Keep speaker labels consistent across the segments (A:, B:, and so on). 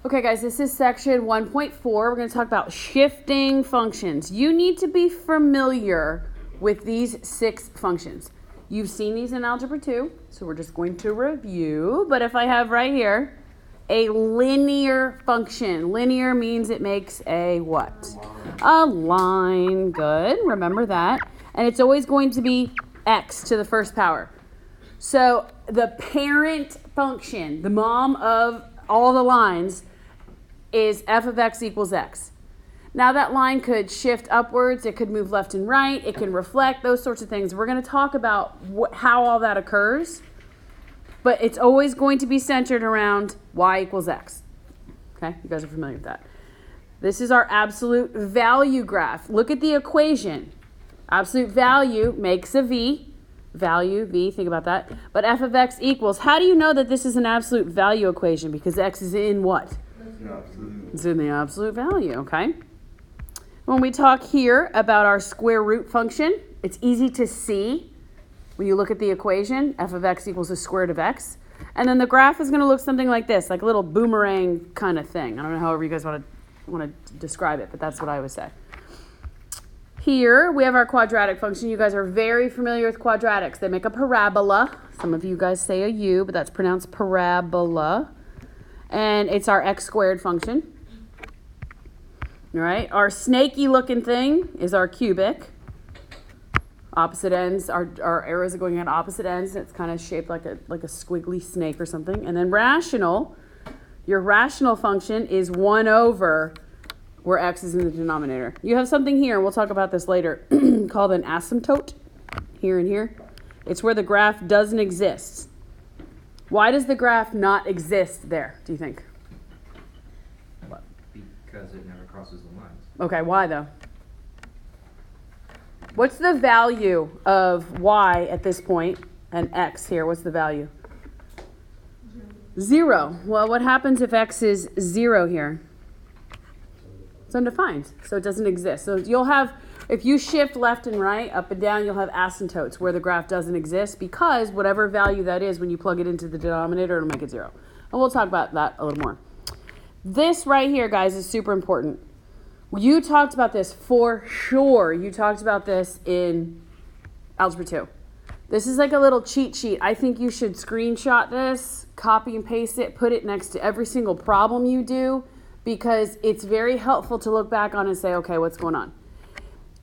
A: Okay, guys, this is section 1.4. We're going to talk about shifting functions. You need to be familiar with these 6 functions. You've seen these in Algebra 2, so we're just going to review. But if I have right here a linear function, linear means it makes a what? A line. Good. Remember that. And it's always going to be x to the first power. So the parent function, the mom of all the lines, is f of x equals x. Now that line could shift upwards, it could move left and right, it can reflect, those sorts of things. We're going to talk about how all that occurs, but it's always going to be centered around y equals x. Okay, you guys are familiar with that. This is our absolute value graph. Look at the equation. Absolute value makes a v, value, v, think about that. But f of x equals, how do you know that this is an absolute value equation? Because x is in what? It's in the absolute value, okay? When we talk here about our square root function, it's easy to see when you look at the equation, f of x equals the square root of x. And then the graph is going to look something like this, like a little boomerang kind of thing. I don't know however you guys want to describe it, but that's what I would say. Here we have our quadratic function. You guys are very familiar with quadratics. They make a parabola. Some of you guys say a u, but that's pronounced parabola. And it's our x squared function. All right, our snaky looking thing is our cubic. Opposite ends, our arrows are going at opposite ends. It's kind of shaped like a squiggly snake or something. And then rational, your rational function is 1 over where x is in the denominator. You have something here, and we'll talk about this later, called an asymptote, here and here. It's where the graph doesn't exist. Why does the graph not exist there, do you think?
B: What? Because it never crosses the lines.
A: Okay, why though? What's the value of y at this point and x here? What's the value? 0. Well, what happens if x is 0 here? It's undefined, so it doesn't exist. So you'll have, if you shift left and right, up and down, you'll have asymptotes where the graph doesn't exist because whatever value that is, when you plug it into the denominator, it'll make it 0. And we'll talk about that a little more. This right here, guys, is super important. You talked about this for sure. You talked about this in Algebra 2. This is like a little cheat sheet. I think you should screenshot this, copy and paste it, put it next to every single problem you do, because it's very helpful to look back on and say, okay, what's going on?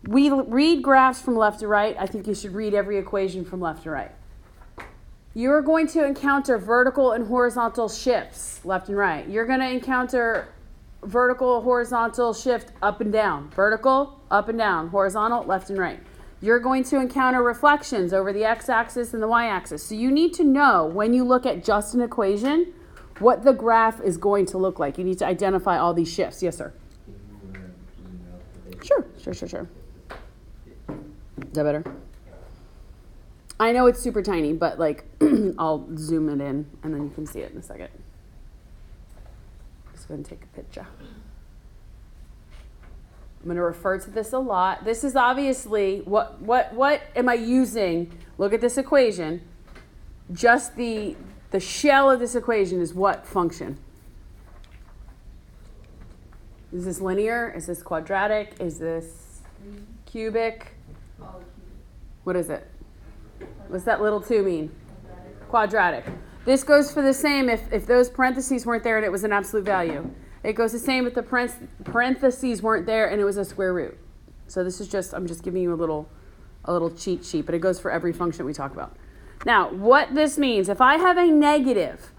A: We read graphs from left to right. I think you should read every equation from left to right. You're going to encounter vertical and horizontal shifts, left and right. You're going to encounter vertical, horizontal shift, up and down. Vertical, up and down. Horizontal, left and right. You're going to encounter reflections over the x-axis and the y-axis. So you need to know, when you look at just an equation, what the graph is going to look like. You need to identify all these shifts. Yes, sir? Sure. Is that better? I know it's super tiny, but like I'll zoom it in and then you can see it in a second. Just go ahead and take a picture. I'm going to refer to this a lot. This is obviously what am I using? Look at this equation. Just the shell of this equation is what function? Is this linear? Is this quadratic? Is this cubic? What is it? What's that little 2 mean? Quadratic. This goes for the same if those parentheses weren't there and it was an absolute value. It goes the same if the parentheses weren't there and it was a square root. So this is just, I'm just giving you a little cheat sheet, but it goes for every function we talk about. Now, what this means, if I have a negative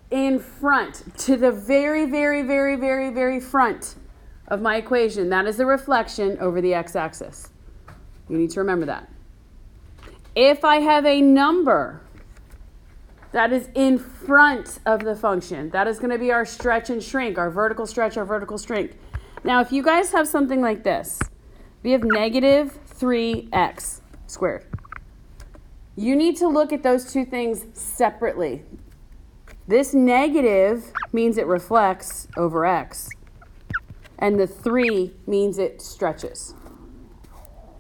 A: in front to the very, very, very, very, very front of my equation, that is a reflection over the x-axis. You need to remember that. If I have a number that is in front of the function, that is going to be our stretch and shrink, our vertical stretch, our vertical shrink. Now, if you guys have something like this, we have negative 3x squared. You need to look at those two things separately. This negative means it reflects over x, and the 3 means it stretches.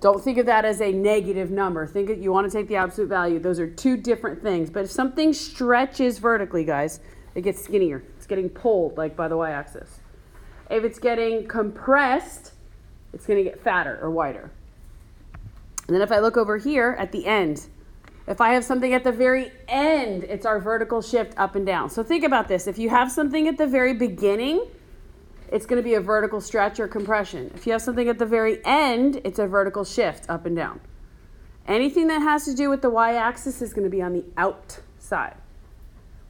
A: Don't think of that as a negative number. Think that you want to take the absolute value. Those are two different things. But if something stretches vertically, guys, it gets skinnier. it's getting pulled, like by the y-axis. If it's getting compressed, it's going to get fatter or wider. And then if I look over here at the end, if I have something at the very end, it's our vertical shift up and down. So think about this. If you have something at the very beginning, it's going to be a vertical stretch or compression. If you have something at the very end, it's a vertical shift up and down. Anything that has to do with the y-axis is going to be on the outside.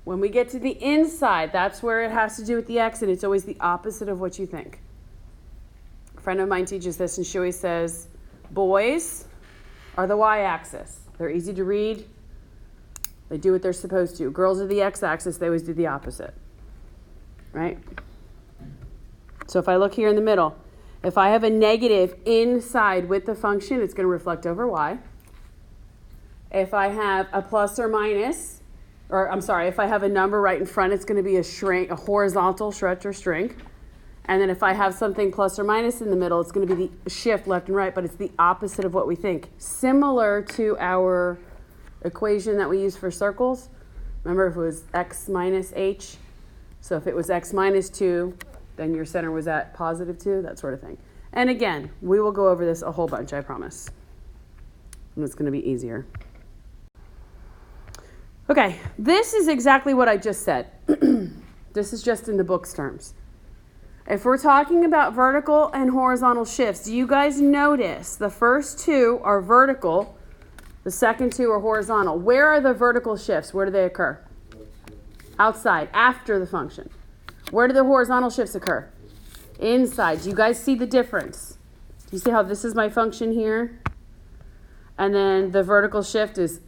A: When we get to the inside, that's where it has to do with the x, and it's always the opposite of what you think. A friend of mine teaches this, and she always says, boys are the y-axis. They're easy to read. They do what they're supposed to. Girls are the x-axis. They always do the opposite. Right? So if I look here in the middle, if I have a negative inside with the function, it's going to reflect over y. If I have a plus or minus, if I have a number right in front, it's going to be a horizontal stretch or shrink. And then if I have something plus or minus in the middle, it's going to be the shift left and right, but it's the opposite of what we think. Similar to our equation that we use for circles. Remember, if it was x minus h, so if it was x minus 2, then your center was at positive 2, that sort of thing. And again, we will go over this a whole bunch, I promise. And it's going to be easier. Okay, this is exactly what I just said. This is just in the book's terms. If we're talking about vertical and horizontal shifts, do you guys notice the first two are vertical, the second two are horizontal? Where are the vertical shifts? Where do they occur? Outside, after the function. Where do the horizontal shifts occur? Inside. Do you guys see the difference? Do you see how this is my function here? And then the vertical shift is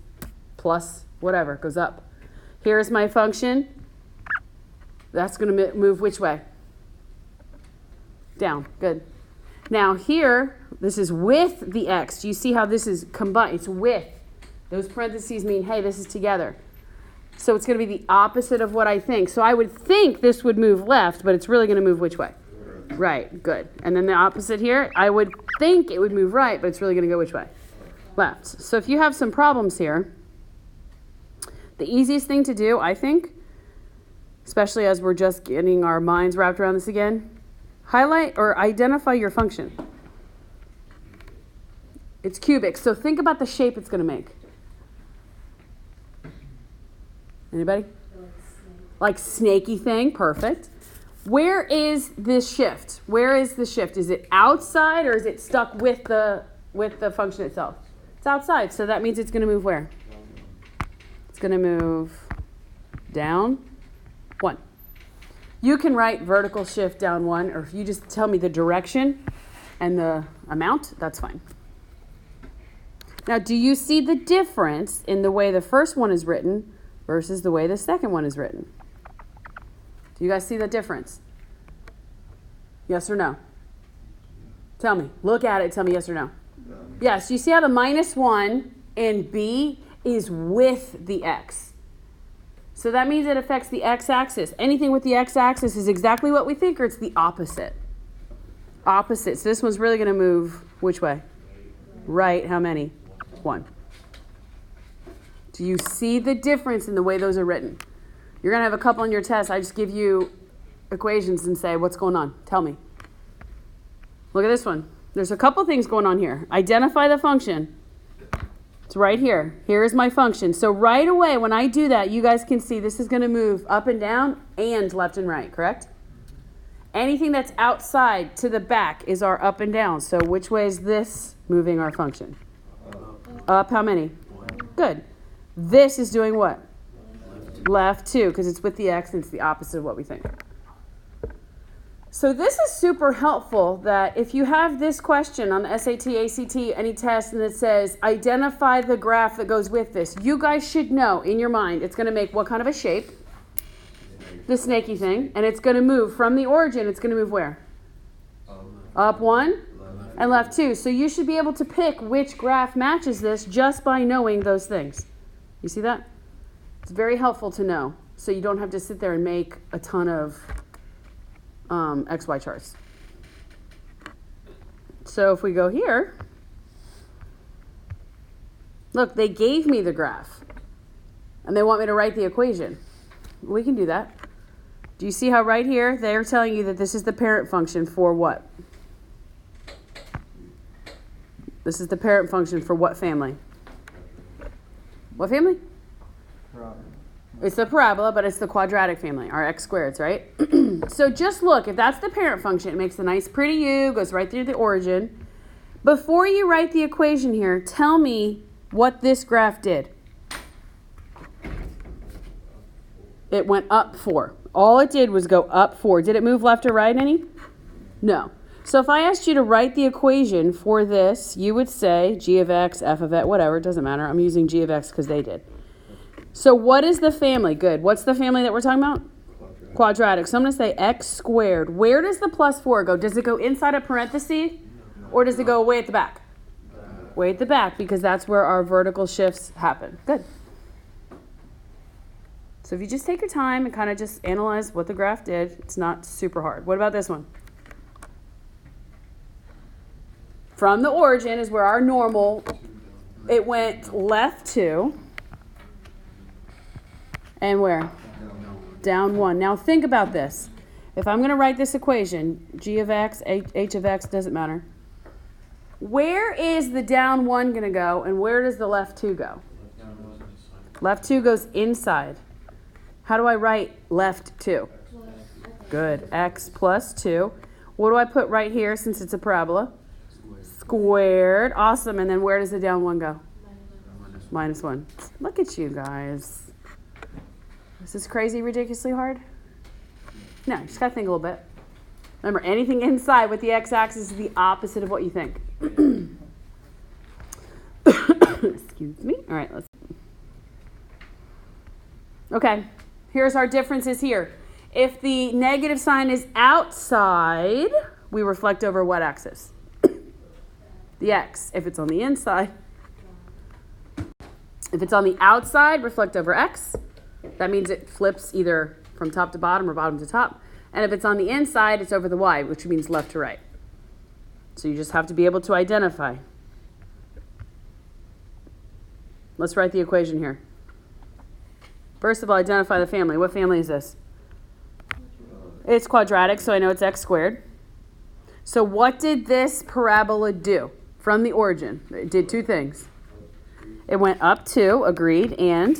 A: plus whatever, goes up. Here's my function. That's going to move which way? Down. Good. Now here, this is with the x. Do you see how this is combined? It's with. Those parentheses mean, hey, this is together. So it's going to be the opposite of what I think. So I would think this would move left, but it's really going to move which way? Right. Good. And then the opposite here, I would think it would move right, but it's really going to go which way? Left. So if you have some problems here, the easiest thing to do, I think, especially as we're just getting our minds wrapped around this again, highlight or identify your function. It's cubic, so think about the shape it's going to make. Anybody? Like snaky thing, perfect. Where is this shift? Where is the shift? Is it outside or is it stuck with the function itself? It's outside, so that means it's going to move where? It's going to move down 1. You can write vertical shift down 1, or if you just tell me the direction and the amount, that's fine. Now, do you see the difference in the way the first one is written versus the way the second one is written? Do you guys see the difference? Yes or no? Tell me. Look at it. Tell me yes or no. Yes. You see how the -1 in B is with the x. So that means it affects the x-axis. Anything with the x-axis is exactly what we think, or it's the opposite. Opposite. So this one's really going to move which way? Right. How many? 1. Do you see the difference in the way those are written? You're going to have a couple on your test. I just give you equations and say, what's going on? Tell me. Look at this one. There's a couple things going on here. Identify the function. It's right here. Here's my function. So right away, when I do that, you guys can see this is going to move up and down and left and right, correct? Anything that's outside to the back is our up and down. So which way is this moving our function? Up how many?
B: 1.
A: Good. This is doing what? Left 2, because it's with the x and it's the opposite of what we think. So this is super helpful that if you have this question on the SAT, ACT, any test, and it says, identify the graph that goes with this, you guys should know in your mind it's going to make what kind of a shape? The snaky thing. And it's going to move from the origin. It's going to move where? Up 1 and left 2. So you should be able to pick which graph matches this just by knowing those things. You see that? It's very helpful to know so you don't have to sit there and make a ton of XY charts. So if we go here, look, they gave me the graph and they want me to write the equation. We can do that. Do you see how right here they're telling you that this is the parent function for what? This is the parent function for what family? What family?
B: Parabola.
A: It's the parabola, but it's the quadratic family, our x squareds, right? So just look, if that's the parent function, it makes a nice pretty U, goes right through the origin. Before you write the equation here, tell me what this graph did. It went up 4. All it did was go up 4. Did it move left or right any? No. So if I asked you to write the equation for this, you would say g of x, f of x, whatever, it doesn't matter. I'm using g of x because they did. So what is the family? Good. What's the family that we're talking about? Quadratic. So I'm going to say x squared. Where does the plus 4 go? Does it go inside a parenthesis or does it go way at the back? Way at the back, because that's where our vertical shifts happen. Good. So if you just take your time and kind of just analyze what the graph did, it's not super hard. What about this one? From the origin is where our normal, it went left 2. And where? Down 1. Now think about this. If I'm going to write this equation, g of x, h of x, doesn't matter. Where is the down 1 going to go, and where does the left 2 go? Left 2 goes inside. How do I write left 2? Good. X plus 2. What do I put right here since it's a parabola? Squared. Awesome. And then where does the down 1 go? Minus 1. Look at you guys. Is this crazy, ridiculously hard? No, you just got to think a little bit. Remember, anything inside with the x-axis is the opposite of what you think. Excuse me. All right, let's. Okay, here's our differences here. If the negative sign is outside, we reflect over what axis? The x. If it's on the inside, if it's on the outside, reflect over x. That means it flips either from top to bottom or bottom to top. And if it's on the inside, it's over the y, which means left to right. So you just have to be able to identify. Let's write the equation here. First of all, identify the family. What family is this? It's quadratic, so I know it's x squared. So what did this parabola do from the origin? It did 2 things. It went up 2, agreed, and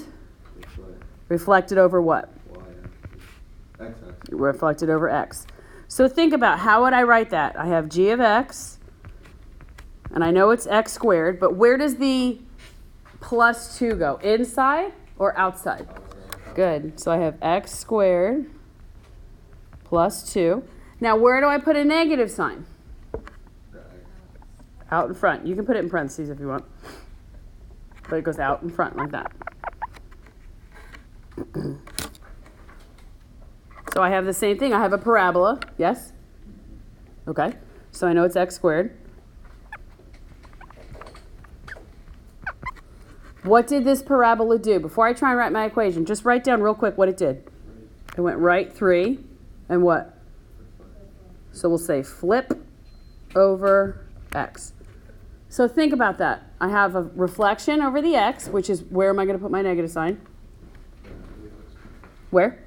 A: reflected over what? Reflected over x. So think about, how would I write that? I have g of x, and I know it's x squared, but where does the plus 2 go? Inside or outside? Good. So I have x squared plus 2. Now where do I put a negative sign? Out in front. You can put it in parentheses if you want, but it goes out in front like that. So I have the same thing. I have a parabola. Yes? Okay. So I know it's x squared. What did this parabola do? Before I try and write my equation, just write down real quick what it did. It went right 3 and what? So we'll say flip over x. So think about that. I have a reflection over the x, which is, where am I going to put my negative sign? Where?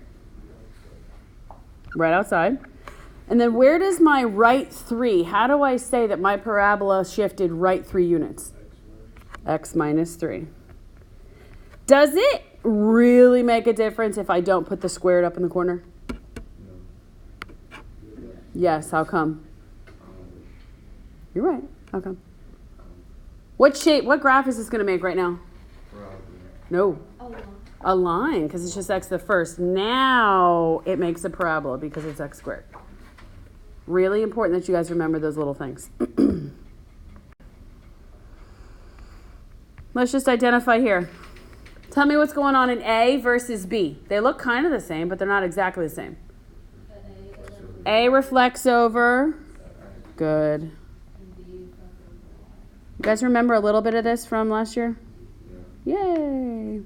A: Right outside. And then where does my right 3, how do I say that my parabola shifted right 3 units? X minus 3. Does it really make a difference if I don't put the squared up in the corner? Yes, how come? You're right. How come? What shape, what graph is this going to make right now? No. A line, because it's just x the first. Now it makes a parabola because it's x squared. Really important that you guys remember those little things. Let's just identify here. Tell me what's going on in A versus B. They look kind of the same, but they're not exactly the same. A reflects over. Good. You guys remember a little bit of this from last year? Yay.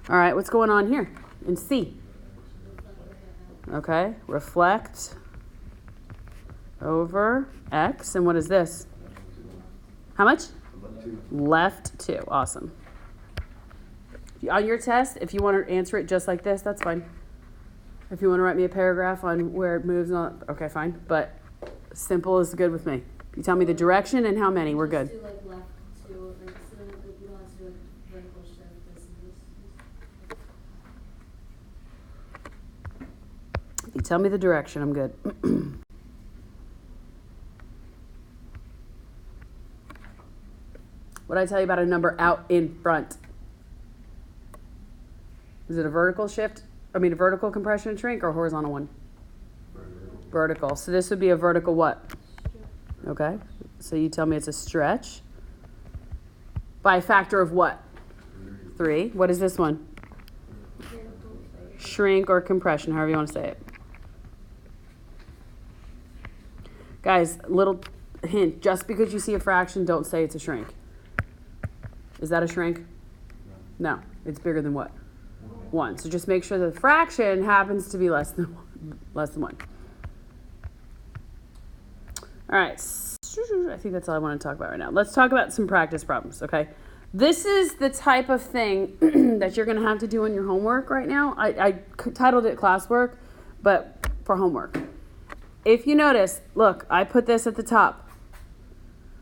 A: All right, what's going on here in C? Okay, reflect over x. And what is this? How much? Left 2. Awesome. On your test, if you want to answer it just like this, that's fine. If you want to write me a paragraph on where it moves on, okay, fine. But simple is good with me. You tell me the direction and how many, we're good.
C: Just do like left to, like, so like you don't have to do like vertical shift, this and this.
A: If you tell me the direction, I'm good. What did I tell you about a number out in front? Is it a vertical shift? A vertical compression and shrink or a horizontal one? Vertical. So this would be a vertical what? Okay. So you tell me it's a stretch. By a factor of what? 3. What is this one? Shrink or compression, however you want to say it. Guys, little hint. Just because you see a fraction, don't say it's a shrink. Is that a shrink? No. It's bigger than what? 1. So just make sure the fraction happens to be less than 1. All right. I think that's all I want to talk about right now. Let's talk about some practice problems, okay? This is the type of thing that you're going to have to do in your homework right now. I titled it classwork, but for homework. If you notice, look, I put this at the top.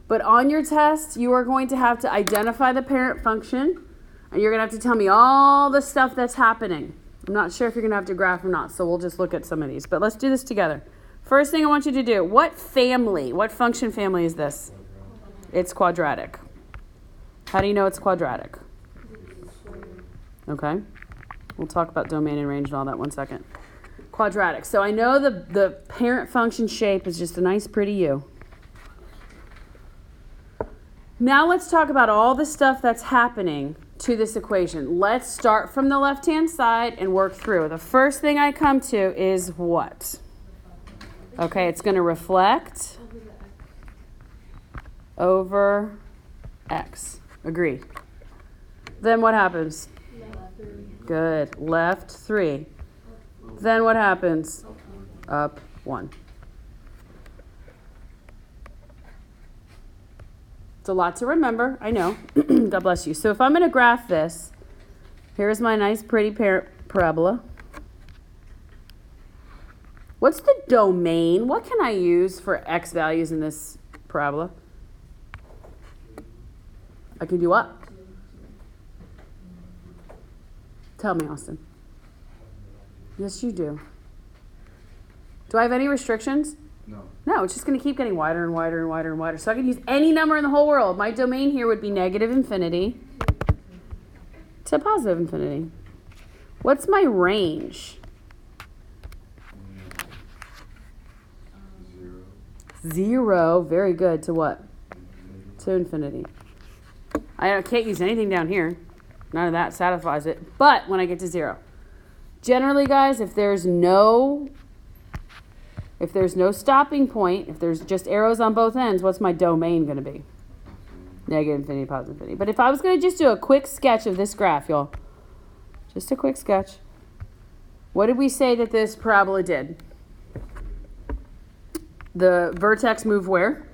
A: But on your test, you are going to have to identify the parent function, and you're going to have to tell me all the stuff that's happening. I'm not sure if you're going to have to graph or not, so we'll just look at some of these. But let's do this together. First thing I want you to do, what function family is this? It's quadratic. How do you know it's quadratic? Okay. We'll talk about domain and range and all that one second. Quadratic. So I know the parent function shape is just a nice pretty U. Now let's talk about all the stuff that's happening to this equation. Let's start from the left-hand side and work through. The first thing I come to is what? Okay, it's going to reflect over x. Agree. Then what happens? Good. Left 3. Then what happens? Up 1. It's a lot to remember, I know. God bless you. So if I'm going to graph this, here's my nice pretty parabola. What's the domain? What can I use for x values in this parabola? I can do what? Tell me, Austin. Yes, you do. Do I have any restrictions? No, it's just going to keep getting wider and wider and wider and wider. So I could use any number in the whole world. My domain here would be negative infinity to positive infinity. What's my range? 0. Very good. To what? To infinity. I can't use anything down here. None of that satisfies it. But when I get to 0. Generally, guys, if there's no stopping point, if there's just arrows on both ends, what's my domain going to be? Negative infinity, positive infinity. But if I was going to just do a quick sketch of this graph, y'all, just a quick sketch, what did we say that this parabola did? The vertex moved where?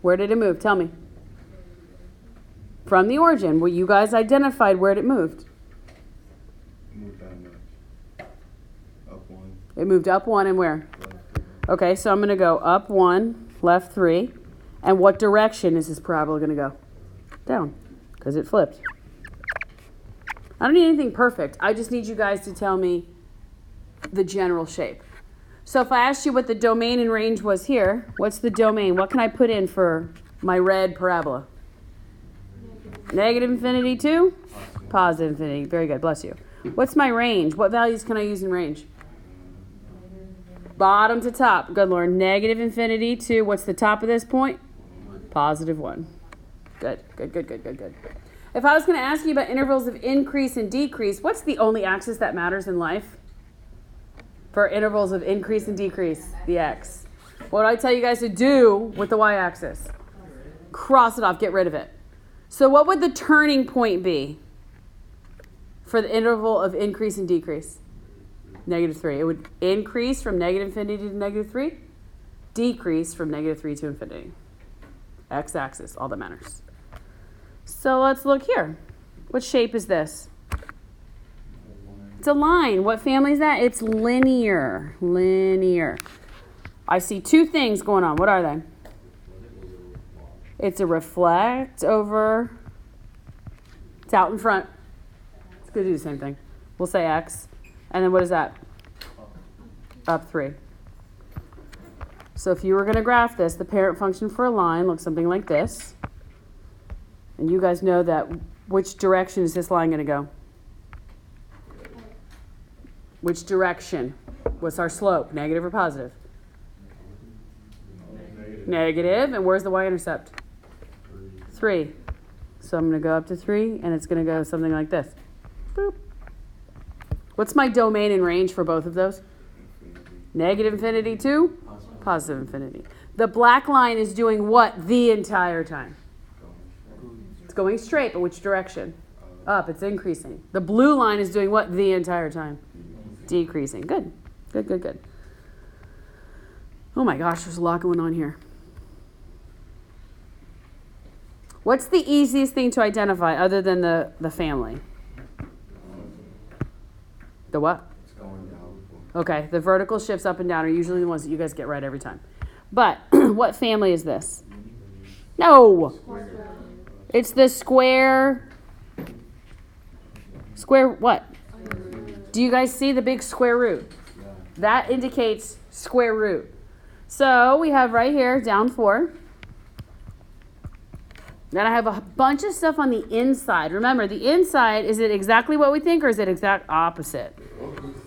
A: Where did it move? Tell me. From the origin. Well, you guys identified where it moved. It moved up 1 and where? Okay, so I'm going to go up 1, left 3. And what direction is this parabola going to go? Down, because it flipped. I don't need anything perfect. I just need you guys to tell me the general shape. So if I asked you what the domain and range was here, what's the domain? What can I put in for my red parabola? Negative infinity to positive infinity. Very good, bless you. What's my range? What values can I use in range? Bottom to top. Good Lord. Negative infinity to, what's the top of this point? Positive 1. Good. If I was going to ask you about intervals of increase and decrease, what's the only axis that matters in life? For intervals of increase and decrease, the x. What do I tell you guys to do with the y-axis? Cross it off. Get rid of it. So what would the turning point be for the interval of increase and decrease? Negative 3. It would increase from negative infinity to negative 3. Decrease from negative 3 to infinity. X-axis, all that matters. So let's look here. What shape is this? It's a line. What family is that? It's linear. Linear. I see two things going on. What are they? It's a reflect over. It's out in front. It's going to do the same thing. We'll say x. And then what is that? Up 3. So if you were going to graph this, the parent function for a line looks something like this. And you guys know that which direction is this line going to go? Which direction? What's our slope? Negative or positive? Negative. And where's the y-intercept? 3. So I'm going to go up to 3, and it's going to go something like this. Boop. What's my domain and range for both of those? Negative infinity to positive infinity. The black line is doing what the entire time? It's going straight, but which direction? Up. It's increasing. The blue line is doing what the entire time? Decreasing. Good. Good, good, good. Oh my gosh, there's a lot going on here. What's the easiest thing to identify other than the family? The what? Okay, the vertical shifts up and down are usually the ones that you guys get right every time. But what family is this? No! It's the square. Square what? Do you guys see the big square root? That indicates square root. So we have right here, down 4. Then I have a bunch of stuff on the inside. Remember, the inside, is it exactly what we think or is it exact opposite?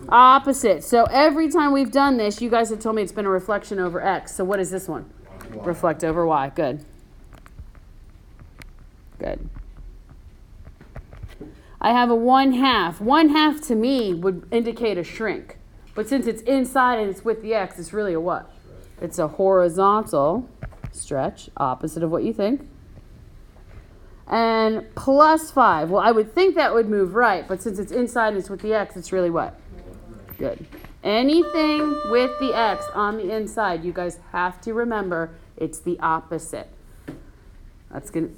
A: Opposite. So every time we've done this, you guys have told me it's been a reflection over x. So what is this one? Reflect over y. Good. Good. I have a 1/2. 1/2 to me would indicate a shrink. But since it's inside and it's with the x, it's really a what? It's a horizontal stretch, opposite of what you think. And +5. Well, I would think that would move right, but since it's inside and it's with the x, it's really what? Good. Anything with the x on the inside, you guys have to remember it's the opposite. That's going to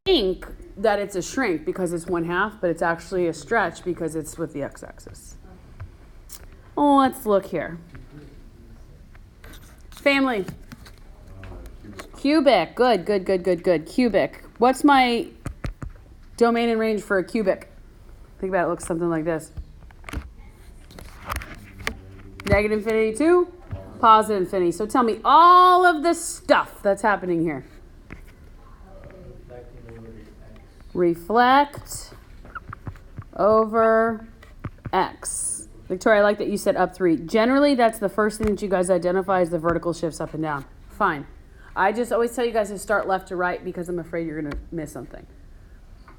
A: think that it's a shrink because it's 1/2, but it's actually a stretch because it's with the x-axis. Oh, let's look here. Family. Cubic. Good, good, good, good, good. Cubic. What's my domain and range for a cubic? Think about it. It looks something like this. Negative infinity to positive infinity. So tell me all of the stuff that's happening here. Reflect over x. Victoria, I like that you said up 3. Generally, that's the first thing that you guys identify as the vertical shifts up and down. Fine. I just always tell you guys to start left to right because I'm afraid you're going to miss something.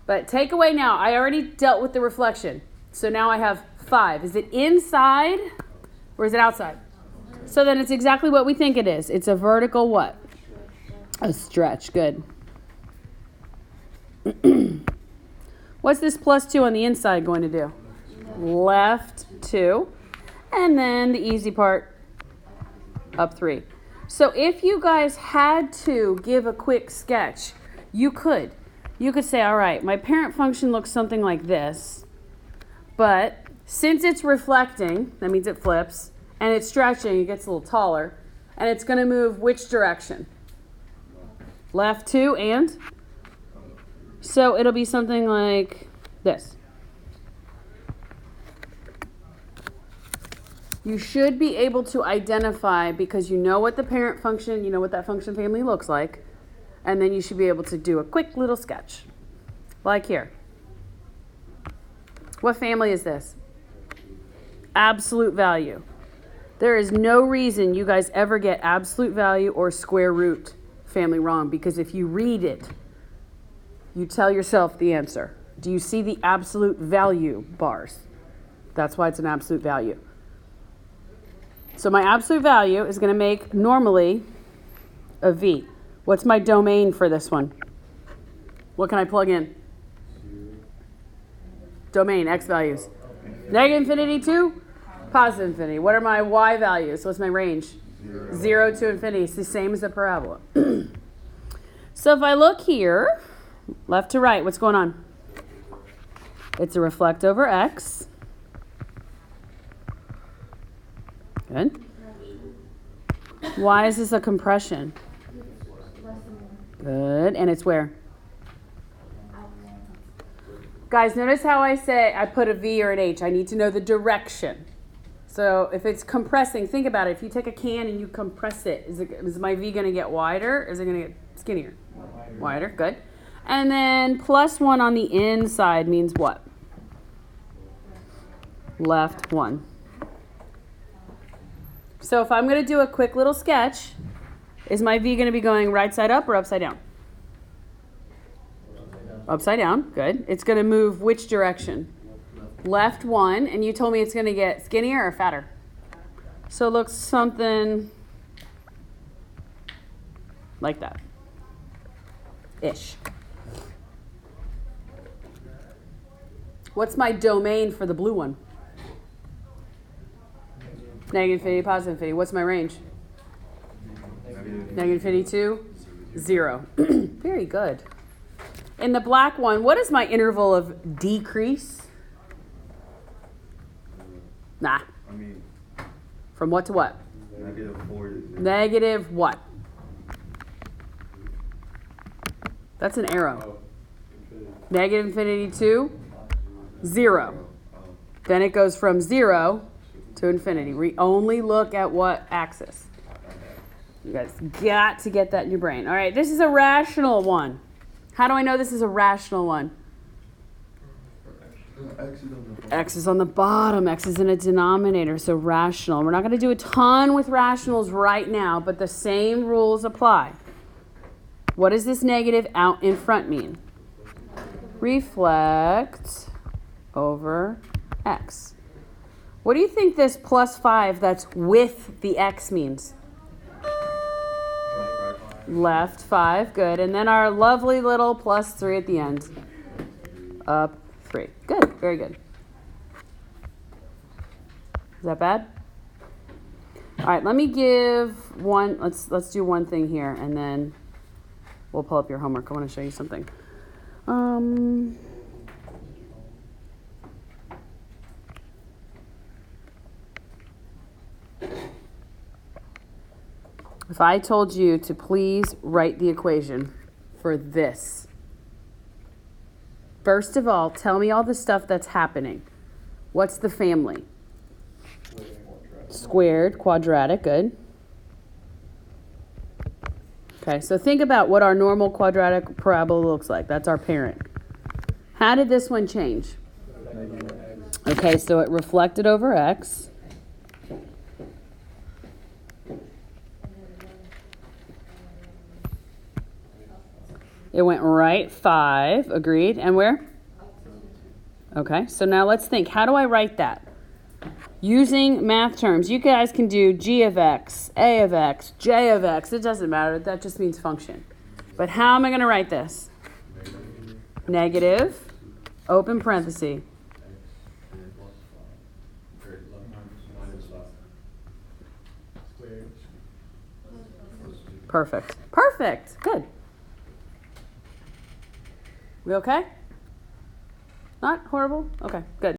A: But take away now. I already dealt with the reflection. So now I have 5. Is it inside or is it outside? So then it's exactly what we think it is. It's a vertical what? A stretch. Good. What's this +2 on the inside going to do? Left 2. And then the easy part, up 3. So if you guys had to give a quick sketch, you could. You could say, all right, my parent function looks something like this. But since it's reflecting, that means it flips, and it's stretching, it gets a little taller, and it's going to move which direction? Left 2 and? So it'll be something like this. You should be able to identify because you know what the parent function, you know what that function family looks like, and then you should be able to do a quick little sketch, like here. What family is this? Absolute value. There is no reason you guys ever get absolute value or square root family wrong because if you read it, you tell yourself the answer. Do you see the absolute value bars? That's why it's an absolute value. So my absolute value is going to make normally a v. What's my domain for this one? What can I plug in? Domain, x values. Negative infinity to positive infinity. What are my y values? What's my range? 0 to infinity. It's the same as the parabola. So if I look here, left to right, what's going on? It's a reflect over x. Good. Why is this a compression? Good. And it's where? Guys, notice how I say I put a V or an H. I need to know the direction. So if it's compressing, think about it. If you take a can and you compress it, is my V going to get wider? Or is it going to get skinnier? Wider. Good. And then +1 on the inside means what? Left 1. So if I'm going to do a quick little sketch, is my V going to be going right side up or upside down? Upside down. Good. It's going to move which direction? Left 1. And you told me it's going to get skinnier or fatter? So it looks something like that. Ish. What's my domain for the blue one? Negative infinity, positive infinity. What's my range? Negative infinity to 0. Very good. In the black one, what is my interval of decrease? Nah. From what to what?
D: -4 to 0.
A: Negative what? That's an arrow. Negative infinity to 0. Then it goes from 0 to infinity. We only look at what axis? You guys got to get that in your brain. All right, this is a rational one. How do I know this is a rational one? X is on the bottom. X is in a denominator, so rational. We're not going to do a ton with rationals right now, but the same rules apply. What does this negative out in front mean? Reflect over X. What do you think this +5 that's with the X means? Left 5, good. And then our lovely little +3 at the end. Up 3. Good, very good. Is that bad? All right, let me give one, let's do one thing here and then we'll pull up your homework. I want to show you something. If I told you to please write the equation for this, first of all, tell me all the stuff that's happening. What's the family? Squared, quadratic, good. Okay, so think about what our normal quadratic parabola looks like. That's our parent. How did this one change? Okay, so it reflected over X. It went right 5, agreed. And where? Okay, so now let's think. How do I write that? Using math terms, you guys can do g of x, a of x, j of x. It doesn't matter. That just means function. But how am I going to write this? Negative, open parenthesis. Perfect. Perfect. Good. We okay? Not horrible? Okay, good.